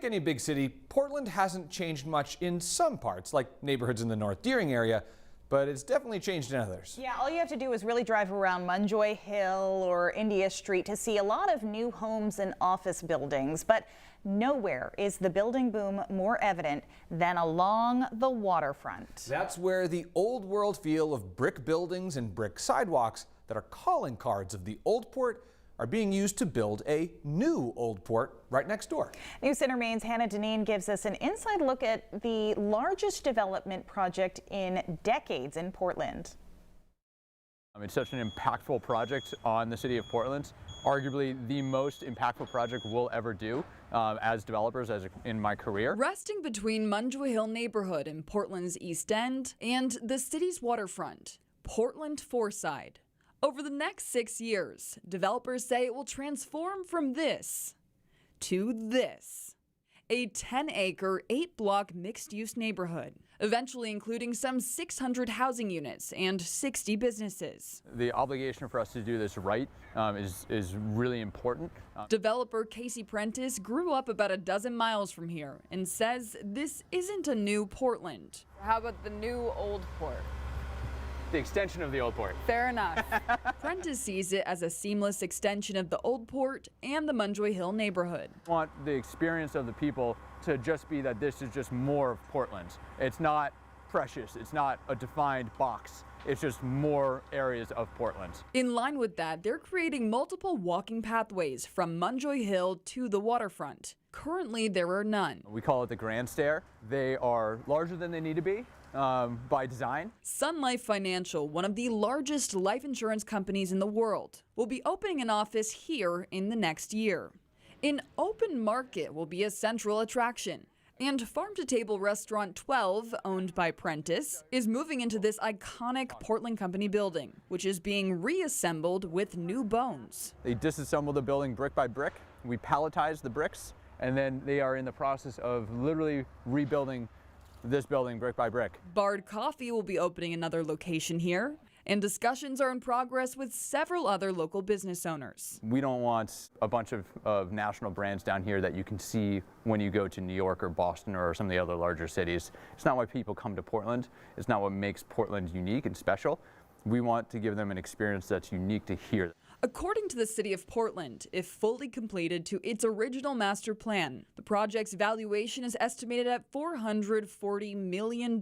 Like any big city, Portland hasn't changed much in some parts, like neighborhoods in the North Deering area, but it's definitely changed in others. Yeah, all you have to do is really drive around Munjoy Hill or India Street to see a lot of new homes and office buildings, but nowhere is the building boom more evident than along the waterfront. That's where the old world feel of brick buildings and brick sidewalks that are calling cards of the Old Port are being used to build a new Old Port right next door. News Center Maine's Hannah Deneen gives us an inside look at the largest development project in decades in Portland. It's such an impactful project on the city of Portland, arguably the most impactful project we'll ever do as developers in my career. Resting between Munjoy Hill neighborhood in Portland's East End and the city's waterfront, Portland Foresight. Over the next 6 years, developers say it will transform from this to this. A 10-acre, 8-block mixed-use neighborhood, eventually including some 600 housing units and 60 businesses. The obligation for us to do this right is really important. Developer Casey Prentice grew up about a dozen miles from here and says this isn't a new Portland. How about the new Old Port? The extension of the Old Port. Fair enough. Prentice sees it as a seamless extension of the Old Port and the Munjoy Hill neighborhood. I want the experience of the people to just be that this is just more of Portland. It's not precious, it's not a defined box. It's just more areas of Portland. In line with that, they're creating multiple walking pathways from Munjoy Hill to the waterfront. Currently, there are none. We call it the Grand Stair. They are larger than they need to be by design. Sun Life Financial, one of the largest life insurance companies in the world, will be opening an office here in the next year. An open market will be a central attraction. And Farm to Table Restaurant 12, owned by Prentice, is moving into this iconic Portland company building, which is being reassembled with new bones. They disassemble the building brick by brick. We palletize the bricks, and then they are in the process of literally rebuilding this building brick by brick. Bard Coffee will be opening another location here, and discussions are in progress with several other local business owners. We don't want a bunch of national brands down here that you can see when you go to New York or Boston or some of the other larger cities. It's not why people come to Portland. It's not what makes Portland unique and special. We want to give them an experience that's unique to here. According to the city of Portland, if fully completed to its original master plan, the project's valuation is estimated at $440 million.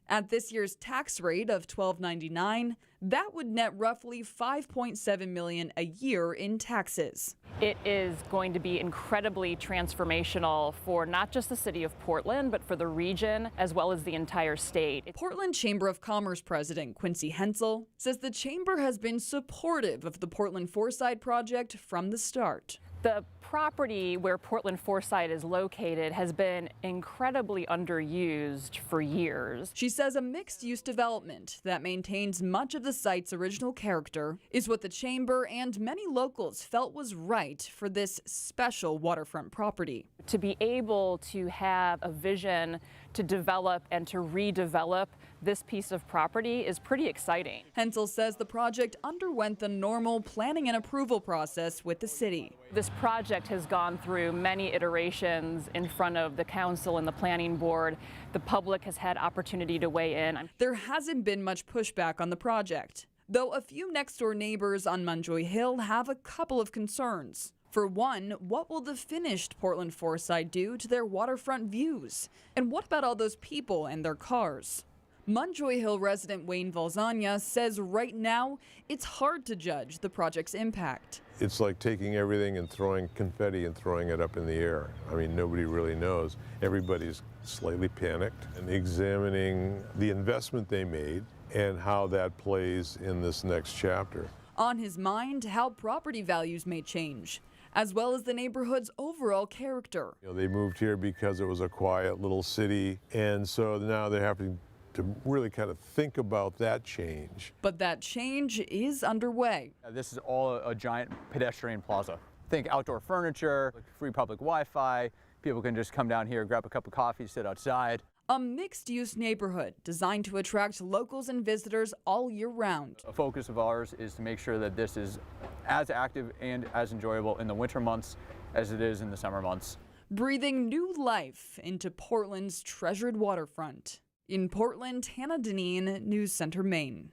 At this year's tax rate of $12.99, that would net roughly $5.7 million a year in taxes. It is going to be incredibly transformational for not just the city of Portland, but for the region as well as the entire state. Portland Chamber of Commerce President Quincy Hensel says the chamber has been supportive of the Portland Foresight project from the start. The property where Portland Foresight is located has been incredibly underused for years. She says a mixed-use development that maintains much of the site's original character is what the chamber and many locals felt was right for this special waterfront property. To be able to have a vision to develop and to redevelop this piece of property is pretty exciting. Hensel says the project underwent the normal planning and approval process with the city. This project has gone through many iterations in front of the council and the planning board. The public has had opportunity to weigh in. There hasn't been much pushback on the project, though a few next-door neighbors on Munjoy Hill have a couple of concerns. For one, what will the finished Portland Foresight do to their waterfront views? And what about all those people and their cars? Munjoy Hill resident Wayne Valzania says right now it's hard to judge the project's impact. It's like taking everything and throwing confetti and throwing it up in the air. I mean, nobody really knows. Everybody's slightly panicked and examining the investment they made and how that plays in this next chapter. On his mind, how property values may change, as well as the neighborhood's overall character. You know, they moved here because it was a quiet little city, and so now they're having to really kind of think about that change. But that change is underway. This is all a giant pedestrian plaza. Think outdoor furniture, free public Wi-Fi. People can just come down here, grab a cup of coffee, sit outside. A mixed-use neighborhood designed to attract locals and visitors all year round. A focus of ours is to make sure that this is as active and as enjoyable in the winter months as it is in the summer months. breathing new life into Portland's treasured waterfront. In Portland, Hannah Deneen, News Center, Maine.